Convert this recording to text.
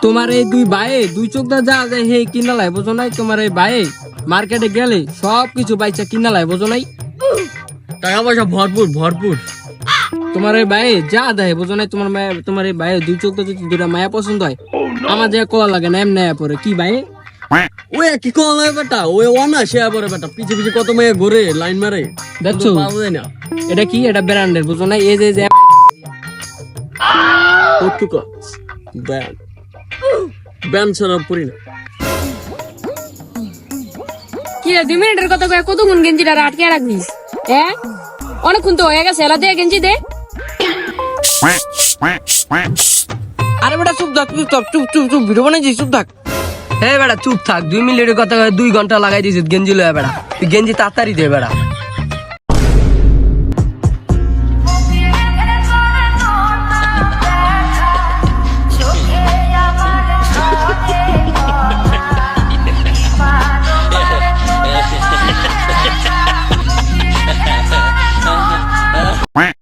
তোমার এই দুই ভাইয়ে দুই চোখ দা যা যায় হে কিনা লাই বোঝো নাই। তোমার এই ভাইয়ে মার্কেটে গেলে সব কিছু বাইচা কিনা লাই বোঝো নাই। টাকা পয়সা ভরপুর ভরপুর। তোমার এই ভাইয়ে যা দেয় বোঝো নাই। তোমার মায়া, তোমার এই ভাইয়ে দুই চোখ দা যদি দুটা মায়া পছন্দ হয় আমার যে কলা লাগে না এমনি পরে কি ভাই ওই কি কল বেটা, ওই অনা সে আবার বেটা পিছে পিছে কত মেয়ে ঘুরে লাইন মারে দেখছো? পাওয়া যায় না। এটা কি এটা ব্র্যান্ডের বুঝো নাই। এই যে কতটুক ব্যান ব্যান ছাড়া পড়ি না। কি রে 2 মিনিটের কথা কয়ে কতক্ষণ গেঞ্জিটা আটকে রাখবিস? হ্যাঁ অনেকক্ষণ তো হয়ে গেছে, এলা দে গেঞ্জি দে। আরে বেটা চুপ থাক, চুপ থাক, চুপ চুপ চুপ ভিডিও বানাইছিস, চুপ থাক। হ্যাঁ বেটা চুপ থাক, 2 মিনিটের কথা কয়ে 2 ঘন্টা লাগাই দিয়েছিস গেঞ্জি লয়ে বেটা। তুই গেঞ্জি তাড়াতাড়ি দে বেটা।